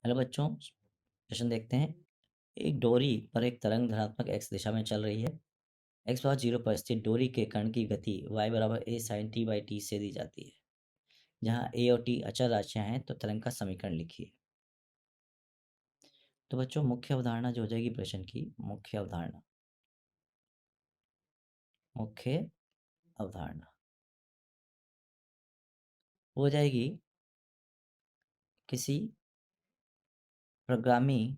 Hello बच्चों, प्रश्न देखते हैं। एक डोरी पर एक तरंग धनात्मक x दिशा में चल रही है। x बराबर 0 पर स्थित डोरी के कण की गति y बराबर a sin t by T से दी जाती है। जहाँ a और t अचर राशियां हैं तो तरंग का समीकरण लिखिए। तो बच्चों, मुख्य अवधारणा जो हो जाएगी प्रश्न की, मुख्य अवधारणा हो जाएगी किसी प्रगामी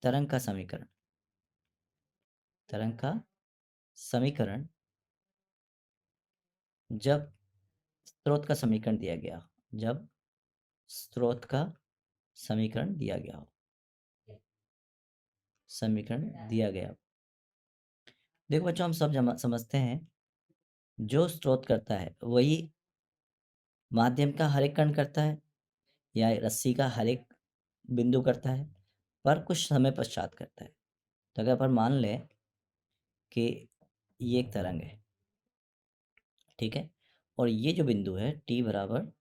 तरंग का समीकरण। तरंग का समीकरण जब स्रोत का समीकरण दिया गया, जब स्रोत का समीकरण दिया गया हो, समीकरण दिया गया। देखो बच्चों, हम सब समझते हैं, जो स्रोत करता है वही माध्यम का हर एक कण करता है या रस्सी का हर एक बिंदु करता है, पर कुछ समय पश्चात करता है। तो अगर अपन मान लें कि ये एक तरंग है, ठीक है, और ये जो बिंदु है t बराबर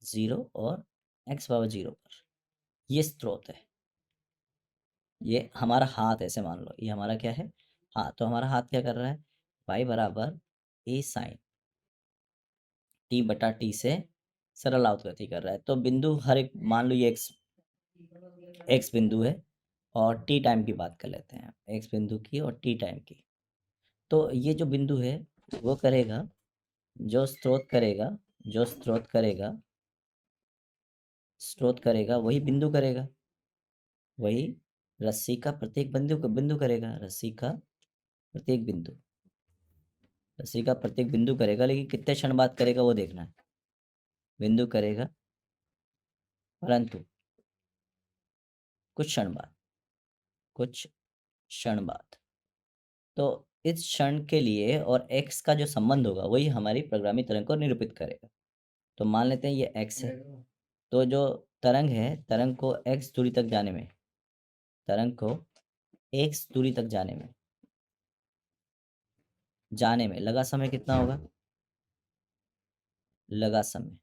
0 और x बराबर 0 पर, ये स्रोत है। ये हमारा हाथ ऐसे मान लो, ये हमारा क्या है, हाँ, तो हमारा हाथ क्या कर रहा है, y बराबर a साइन टी बटा टी से सरल अवगति कर रहा है। तो बिंदु हर एक, मान लो ये एक्स बिंदु है और टी टाइम की बात कर लेते हैं, एक्स बिंदु की और टी टाइम की। तो ये जो बिंदु है वो करेगा, जो स्रोत करेगा, जो स्रोत करेगा वही बिंदु करेगा, वही रस्सी का प्रत्येक बिंदु करेगा, रस्सी का प्रत्येक बिंदु करेगा, लेकिन कितने क्षण बाद करेगा वो देखना है। बिंदु करेगा परंतु कुछ क्षण बाद, कुछ क्षण बाद। तो इस क्षण के लिए और x का जो संबंध होगा वही हमारी प्रोग्रामी तरंग को निरूपित करेगा। तो मान लेते हैं ये x है, तो जो तरंग है, तरंग को x दूरी तक जाने में, तरंग को x दूरी तक जाने में लगा समय कितना होगा, लगा समय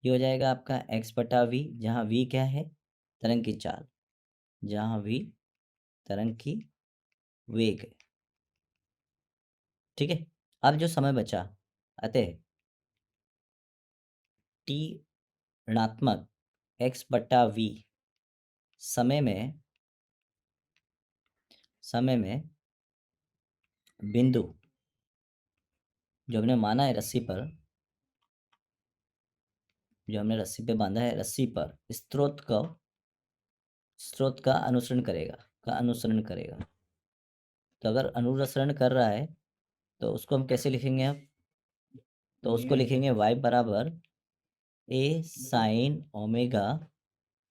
ये हो जाएगा आपका x बटा v, जहाँ v क्या है, तरंग की चाल, जहाँ v तरंग की वेग है, ठीक है। अब जो समय बचा, अतः t ऋणात्मक x बटा v समय में बिंदु जो हमने माना है रस्सी पर, जो हमने रस्सी पे बांधा है, रस्सी पर स्रोत का अनुसरण करेगा। तो अगर अनुसरण कर रहा है तो उसको हम कैसे लिखेंगे अब, तो उसको लिखेंगे y बराबर a साइन ओमेगा,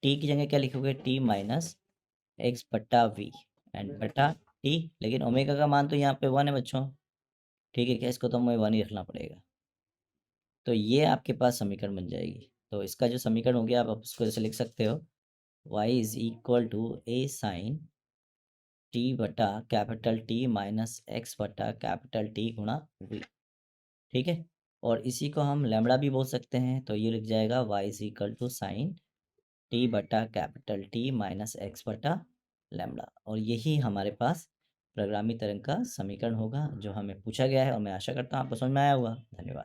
t की जगह क्या लिखोगे, t माइनस एक्स बटा वी एंड बटा टी, लेकिन ओमेगा का मान तो यहाँ पे 1 है बच्चों, ठीक है क्या, इसको तो हमें 1 ही रखना पड़ेगा। तो ये आपके पास समीकरण बन जाएगी। तो इसका जो समीकरण हो गया, आप उसको जैसे लिख सकते हो, y is equal to a sine T बटा कैपिटल टी माइनस एक्स बटा कैपिटल टी गुणा वी, ठीक है। और इसी को हम लैम्बडा भी बोल सकते हैं, तो ये लिख जाएगा y is equal to sine T बटा कैपिटल टी माइनस एक्स बटा लैम्बडा। और यही हमारे पास प्रोग्रामी तरंग का समीकरण होगा जो हमें पूछा गया है, और मैं आशा करता हूँ आपको समझ में आया होगा। धन्यवाद।